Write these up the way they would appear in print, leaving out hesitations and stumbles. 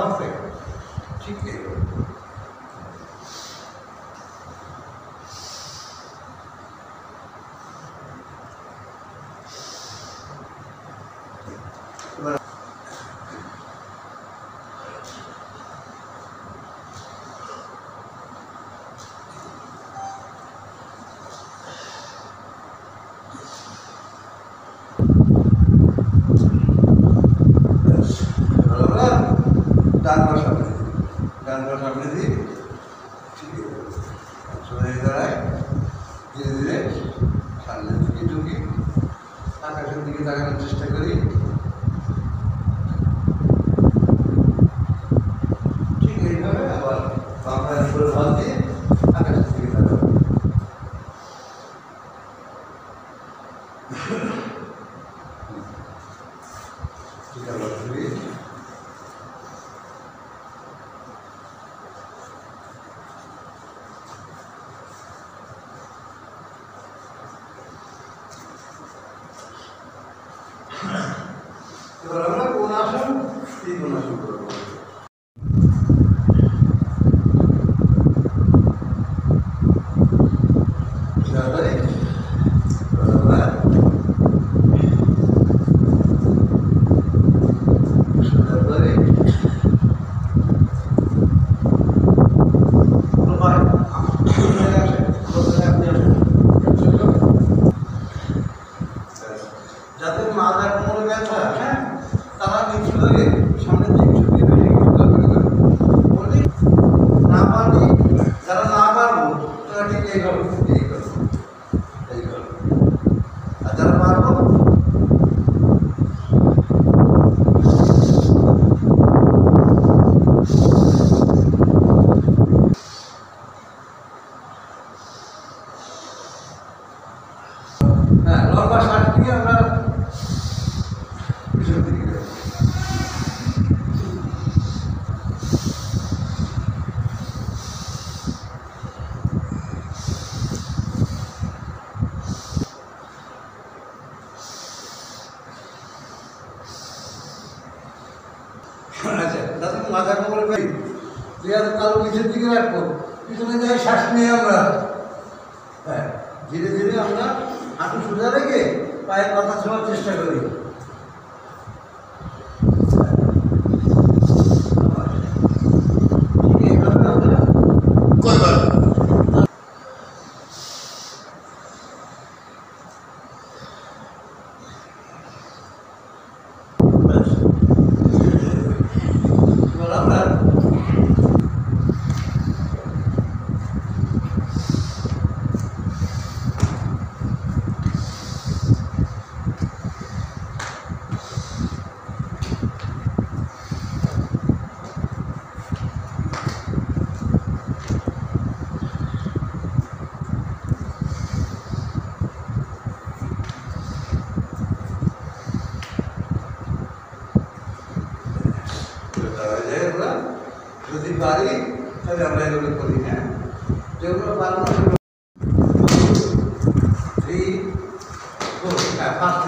আছে ঠিক নেই। ডান পা সামনে দিই, ঠিক আছে, সোজা দাঁড়ায়, ধীরে ধীরে সামনের দিকে ঢুকি, আকাশের দিকে তাকানোর চেষ্টা করি, ঠিক এইভাবে আবার বাম পায়ের উপরে ভাত দিয়ে আকাশের দিকে তাকাবো। ঠিক আছে, এবার আমরা কোন আসন ত্রিকোণাসন করবো। যাদের মাথা কোমরে ব্যথা, হ্যাঁ, তারা নিচু ধরে সামনের দিকে ঝুঁকিয়ে বেশি বলি না পারি, যারা না পারবো তারা ঠিক এইভাবে এইভাবে, আর যারা পারবো হ্যাঁ লম্বা শ্বাস নিয়ে আমরা পিছন দিকে যাবো। আচ্ছা, তাদের মাথা কোমরে পাই দুই হাত কালো নিচের দিকে রাখবো, পিছনে যাই শ্বাস নিয়ে আমরা, হ্যাঁ, ধীরে ধীরে আমরা হাঁটু সোজা রেখে পায়ের মাথা ছোঁয়ার চেষ্টা করি। এইভাবে আমরা কয়বার আমরা যদি পারি তাহলে আমরা এগুলো করি, হ্যাঁ, যেগুলো পারবো হ্যাঁ ফার্স্ট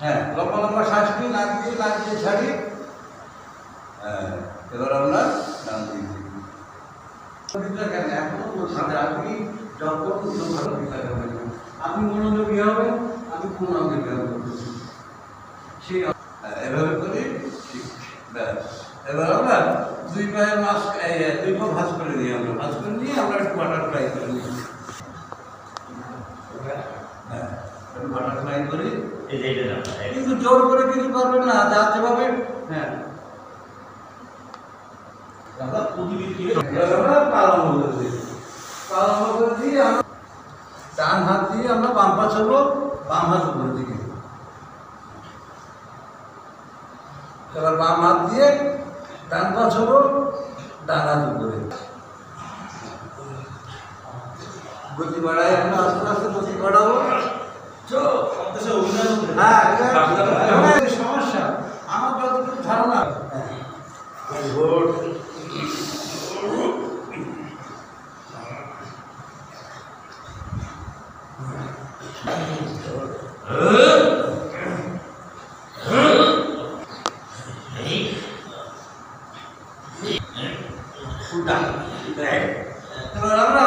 হ্যাঁ লম্বা লম্বা শ্বাস নিয়ে নাক দিয়ে ছাড়ি, এবার আমরা ডান দিকে কেন এখনো সাথে আপনি যখন ভালো বিকাশ হবেন, আপনি মনোযোগী হবেন, আমি কোন অঙ্গে ব্যায়াম করতেছি সেই এভাবে করি, ঠিক ব্যাস। এবার আমরা দুই পায়ের মাছ দুই পা ভাঁজ করে নিই, আমরা ভাঁজ করে নিয়ে আমরা একটু বাটারফ্লাই করে নিই, হ্যাঁ বাটারফ্লাই করি, কিন্তু জোর করে কিছু পারবেন না, যা যেভাবে, হ্যাঁ আমরা পালন করে দিয়ে ডান হাত দিয়ে আমরা বাম পা চলবো, বাম হাত উপরের দিকে, এবার বাম হাত দিয়ে ডান পা ছোড়ো, ডান হাত উপরে। গতি বাড়াই, আমরা আস্তে আস্তে গতি বাড়াবো। হ্যাঁ, সমস্যা আমার যতটুকু ধারণা। এবার আমরা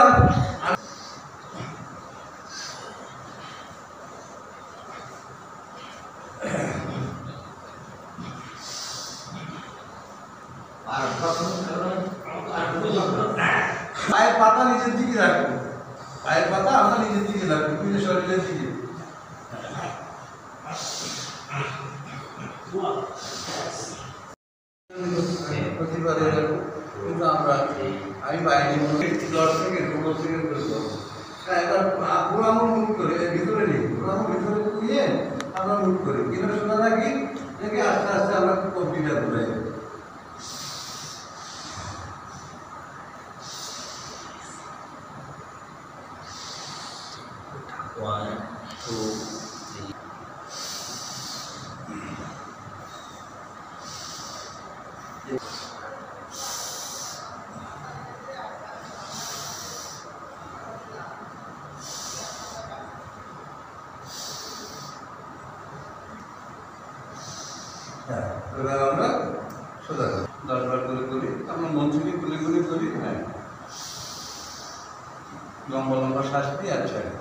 পায়ের পাতা নিচের দিকে রাখবো, পায়ের পাতা আমরা নিচের দিকে রাখবো, বিভিন্ন শরীরের দিকে। প্রতিবারে কিন্তু আমি বাইরে 10 থেকে 15 সেকেন্ড করে করবো। হ্যাঁ, এবার পুরো আঙুল মুভ করে ভিতরে নেই, পুরো আঙুল ভিতরে নিয়ে আমরা মুভ করি, কিন্তু শোনা থাকি দেখে আস্তে আস্তে আমরা কম্পিউটার ঘুরাই। One, two, three. এবার আমরা সোজা 10 বার করে করি, আমরা মন থেকে গুলি গুলি করি। হ্যাঁ, লম্বা লম্বা শ্বাস দিই আর ছাড়ি।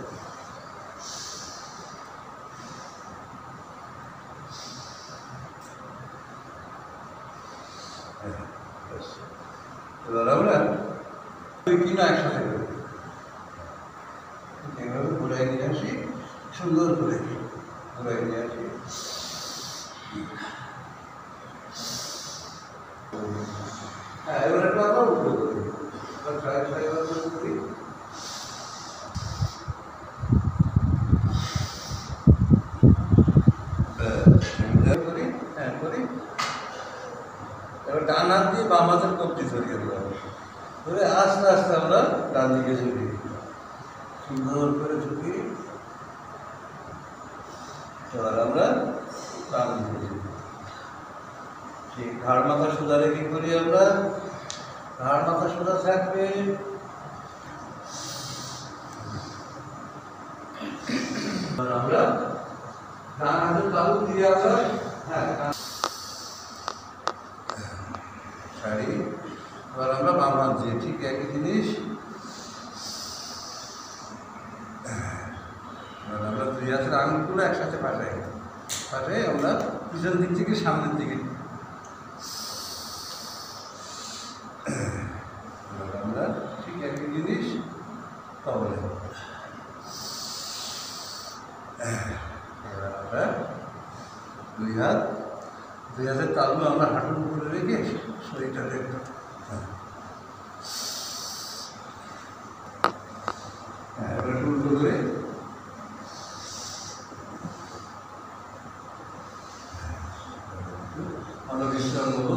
এবার আমরা কিনা একসাথে করি, এইভাবে ঘুরাই নিয়ে আসি, সুন্দর করে ঘুরাই নিয়ে আসি। হ্যাঁ, এবার একটু আবার উল্টো করি, করি। হ্যাঁ, করি। এবার ডান হাত দিয়ে বাম হাতের কবজি সরিয়ে দেবো, ধরে আস্তে আস্তে আমরা ডান দিকে ঝুঁকি, সুন্দর করে ঝুঁকি। এবার আমরা ডান দিকে ঝুঁকি, ঠিক ঘাড় মাথা সোজা রেখে করি আমরা, ঘাড় মাথা সোজা থাকবে। আমরা ডান হাতের তালু দিয়ে আমরা ছাড়ি। এবার আমরা বাম হাত দিয়ে ঠিক একই জিনিস। এবার আমরা 2 হাতের আঙুলগুলো একসাথে পাঠাই, আমরা পিছন দিক থেকে সামনের দিকে। আমরা ঠিক একই জিনিস তবলে। এবার আমরা 2 হাতের তালু আমরা হাঁটুর উপরে রেখে শরীরটা একটু এবার উল্টো করে আমরা বিশ্রাম নেব।